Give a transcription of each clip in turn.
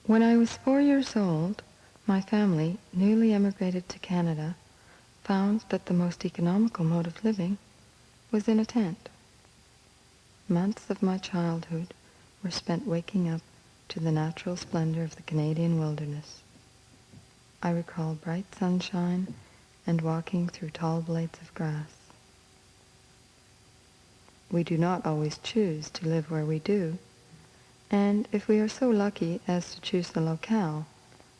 When I was 4 years old, my family, newly emigrated to Canada, found that the most economical mode of living was in a tent. Months of my childhood were spent waking up to the natural splendor of the Canadian wilderness. I recall bright sunshine and walking through tall blades of grass. We do not always choose to live where we do, and if we are so lucky as to choose the locale,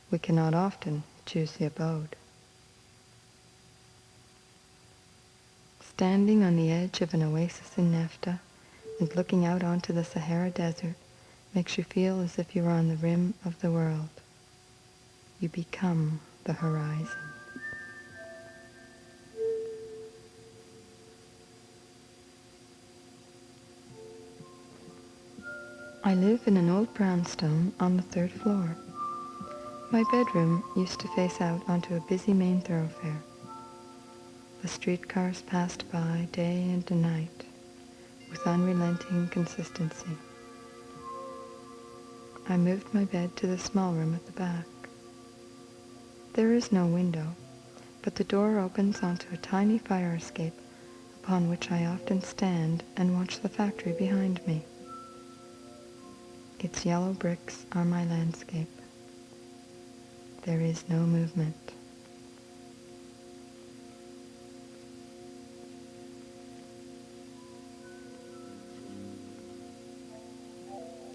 we cannot often choose the abode. Standing on the edge of an oasis in Nafta and looking out onto the Sahara Desert makes you feel as if you were on the rim of the world. You become the horizon. I live in an old brownstone on the 3rd floor. My bedroom used to face out onto a busy main thoroughfare. The streetcars passed by day and night with unrelenting consistency. I moved my bed to the small room at the back. There is no window, but the door opens onto a tiny fire escape upon which I often stand and watch the factory behind me. Its yellow bricks are my landscape. There is no movement.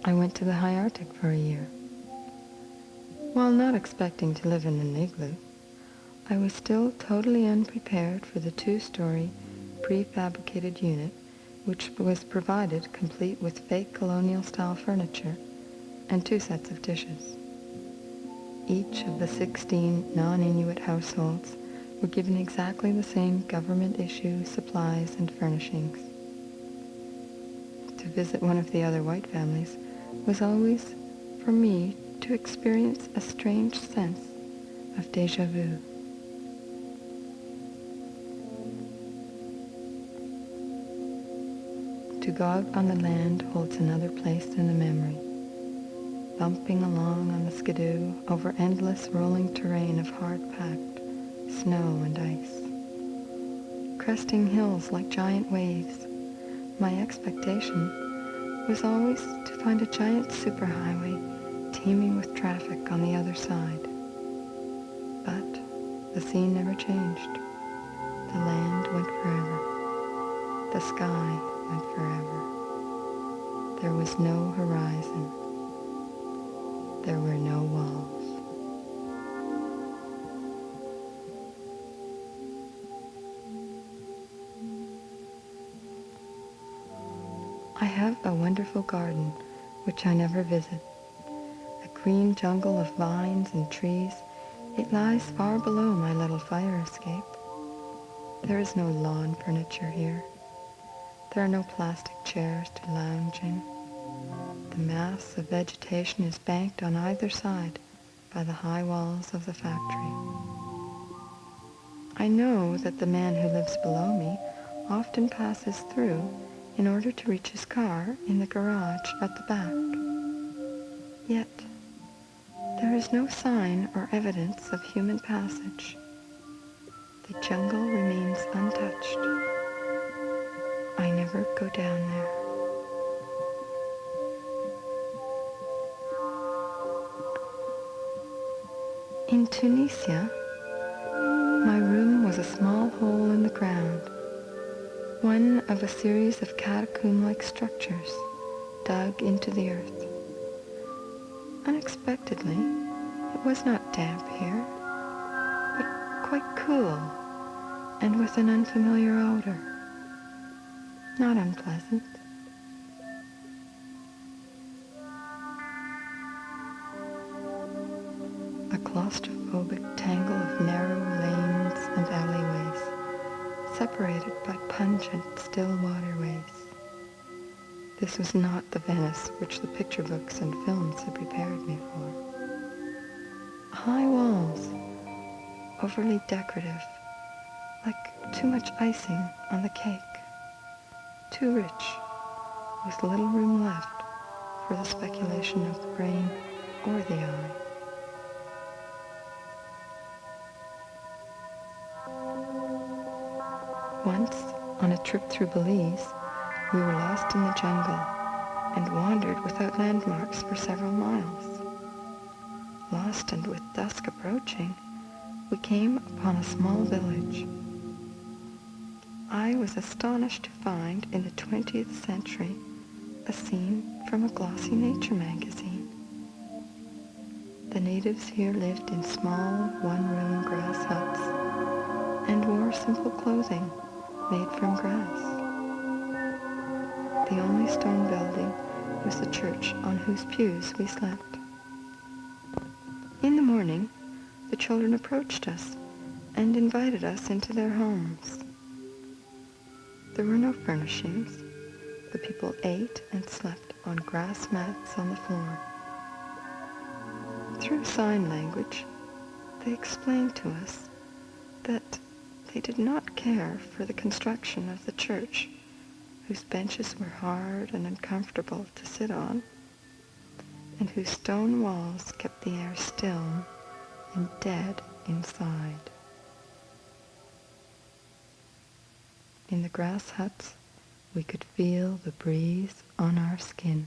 I went to the high Arctic for a year. While not expecting to live in an igloo, I was still totally unprepared for the 2-story prefabricated unit which was provided complete with fake colonial-style furniture and 2 sets of dishes. Each of the 16 non-Inuit households were given exactly the same government-issue supplies and furnishings. To visit one of the other white families was always, for me, to experience a strange sense of déjà vu. To go out on the land holds another place in the memory, bumping along on the skidoo over endless rolling terrain of hard-packed snow and ice. Cresting hills like giant waves, my expectation was always to find a giant superhighway teeming with traffic on the other side. But the scene never changed. The land went forever. The sky went forever. There was no horizon. There were no walls. I have a wonderful garden which I never visit. A green jungle of vines and trees. It lies far below my little fire escape. There is no lawn furniture here. There are no plastic chairs to lounge in. The mass of vegetation is banked on either side by the high walls of the factory. I know that the man who lives below me often passes through in order to reach his car in the garage at the back. Yet, there is no sign or evidence of human passage. The jungle remains untouched. I never go down there. In Tunisia, my room was a small hole in the ground, one of a series of catacomb-like structures dug into the earth. Unexpectedly, it was not damp here, but quite cool and with an unfamiliar odor. Not unpleasant. A claustrophobic tangle of narrow lanes and alleyways, separated by pungent, still waterways. This was not the Venice which the picture books and films had prepared me for. High walls, overly decorative, like too much icing on the cake. Too rich, with little room left for the speculation of the brain or the eye. Once, on a trip through Belize, we were lost in the jungle and wandered without landmarks for several miles. Lost and with dusk approaching, we came upon a small village. I was astonished to find in the 20th century a scene from a glossy nature magazine. The natives here lived in small, one-room grass huts and wore simple clothing made from grass. The only stone building was the church on whose pews we slept. In the morning, the children approached us and invited us into their homes. There were no furnishings. The people ate and slept on grass mats on the floor. Through sign language, they explained to us that they did not care for the construction of the church, whose benches were hard and uncomfortable to sit on, and whose stone walls kept the air still and dead inside. In the grass huts, we could feel the breeze on our skin.